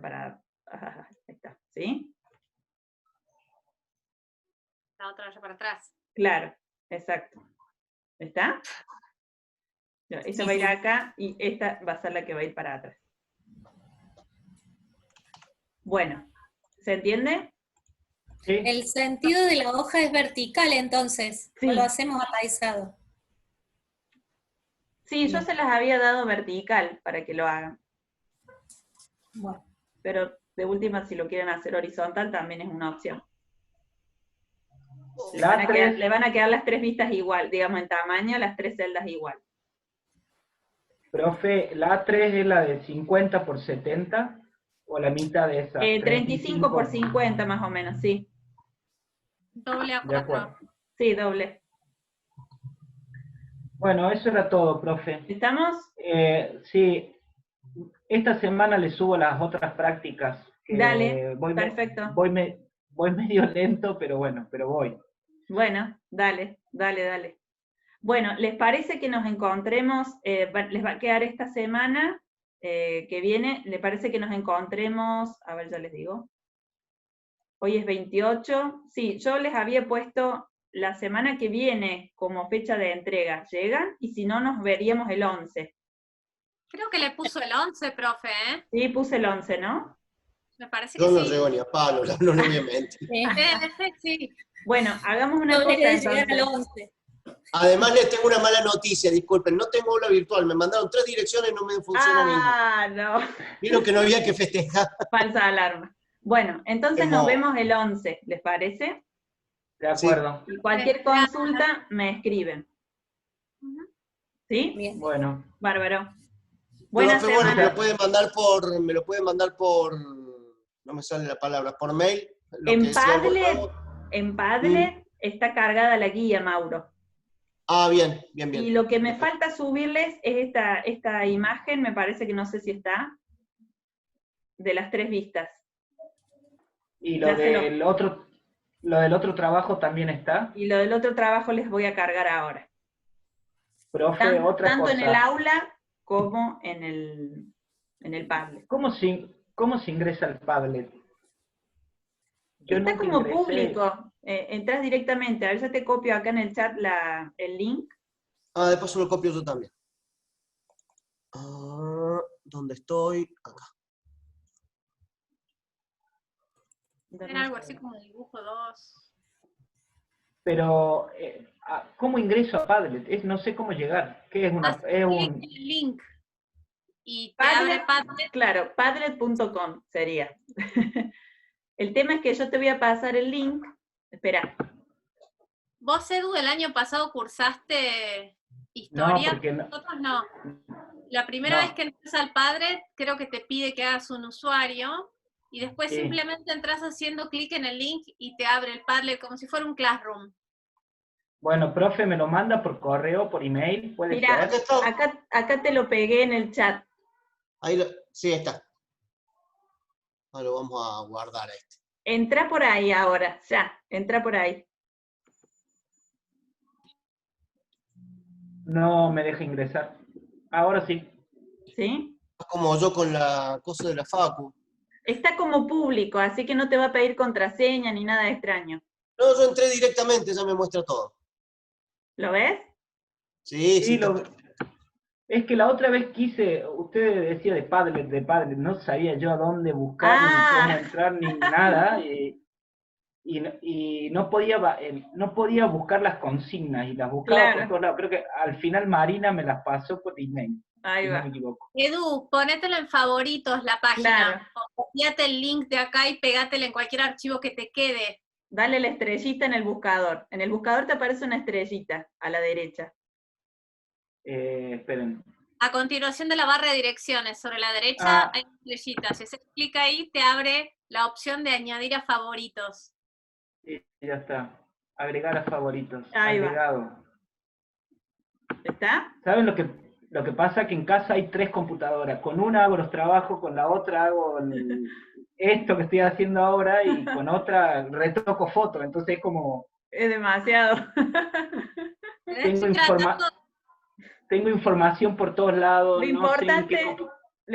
para... ahí está, ¿sí? La otra vaya para atrás. Claro, exacto. ¿Está? Esta va a ir acá y esta va a ser la que va a ir para atrás. Bueno, ¿se entiende? Sí. El sentido de la hoja es vertical, entonces, sí. No lo hacemos apaisado. Sí, yo se las había dado vertical para que lo hagan. Bueno. Pero de última, si lo quieren hacer horizontal, también es una opción. Le van a quedar las 3 vistas igual, digamos en tamaño, las 3 celdas igual. Profe, ¿la A3 es la de 50 por 70 o la mitad de esa? 35 por 50 más o menos, sí. Doble A4. De acuerdo. Sí, doble. Bueno, eso era todo, profe. ¿Estamos? Sí. Esta semana le subo las otras prácticas. Dale, perfecto. Voy medio lento, pero bueno, pero voy. Bueno, dale. Bueno, ¿les parece que nos encontremos, les va a quedar esta semana que viene, ¿les parece que nos encontremos, a ver, ya les digo, hoy es 28, sí, yo les había puesto la semana que viene como fecha de entrega, ¿llegan? Y si no, nos veríamos el 11. Creo que le puso el 11, profe, ¿eh? Sí, puse el 11, ¿no? Me parece que yo no sí. llego ni a palo, no le voy a mentir. Sí. Bueno, hagamos una cosa entonces. Al 11. Además les tengo una mala noticia, disculpen, no tengo aula virtual, me mandaron 3 direcciones y no me funciona ninguna. No. Vieron que no había que festejar. Falsa alarma. Bueno, entonces nos vemos el 11, ¿les parece? De acuerdo. Y cualquier consulta me escriben. ¿Sí? Bien. Bueno. Bárbaro. Buenas Profe, bueno, me lo pueden mandar por, no me sale la palabra, por mail. En Padlet está cargada la guía, Mauro. Ah, bien. Y lo que me falta subirles es esta imagen, me parece que no sé si está, de las 3 vistas. ¿Y lo del otro trabajo también está? Y lo del otro trabajo les voy a cargar ahora. Profe, otra tanto cosa. en el aula como en el Padlet. ¿Cómo se ingresa al Padlet? Está como público. Entras directamente. A ver, yo te copio acá en el chat el link. Ah, de paso lo copio yo también. ¿Dónde estoy? Acá. Era algo así como dibujo 2. Pero, ¿cómo ingreso a Padlet? No sé cómo llegar. ¿Qué es un link? Y te abre Padlet. Claro, padlet.com sería. El tema es que yo te voy a pasar el link. Espera. ¿Vos, Edu, el año pasado cursaste historia? No, porque no. Nosotros no. La primera vez que entras al Padlet, creo que te pide que hagas un usuario, y después simplemente entras haciendo clic en el link y te abre el Padlet como si fuera un Classroom. Bueno, profe, ¿me lo manda por correo, por email? ¿Puede Mira, ser? acá te lo pegué en el chat. Sí, está. Ahora lo vamos a guardar a este. Entra por ahí ahora, ya, entra por ahí. No me deja ingresar. Ahora sí. ¿Sí? Como yo con la cosa de la Facu. Está como público, así que no te va a pedir contraseña ni nada extraño. No, yo entré directamente, ya me muestra todo. ¿Lo ves? Sí. Es que la otra vez usted decía de Padlet, no sabía yo a dónde buscar, ni cómo entrar, ni nada, y no podía buscar las consignas, y las buscaba por todos lados. Creo que al final Marina me las pasó por email, si no me equivoco. Edu, ponételo en favoritos la página, copiate el link de acá y pegátelo en cualquier archivo que te quede. Dale la estrellita en el buscador. En el buscador te aparece una estrellita a la derecha. Esperen. A continuación de la barra de direcciones, sobre la derecha hay una estrellita. Si haces clic ahí, te abre la opción de añadir a favoritos. Sí, ya está. Agregar a favoritos. Ahí agregado. Va. ¿Está? ¿Saben lo que pasa? Que en casa hay 3 computadoras. Con una hago los trabajos, con la otra hago esto que estoy haciendo ahora, y con otra retoco fotos. Entonces es como... Es demasiado. Tengo información por todos lados. Lo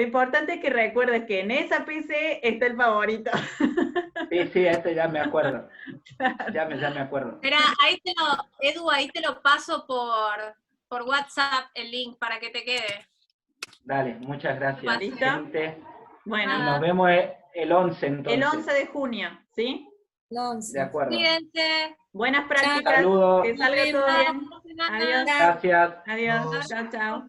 importante es que recuerdes que en esa PC está el favorito. Sí, este ya me acuerdo. Ya me acuerdo. Mira, Edu, ahí te lo paso por WhatsApp el link para que te quede. Dale, muchas gracias. ¿Listo? Bueno. Y nos vemos el 11 entonces. El 11 de junio, ¿sí? El 11. De acuerdo. Cuídense. Buenas prácticas. Saludos. Que salga todo bien. Adiós. Gracias. Adiós. Chao, chao.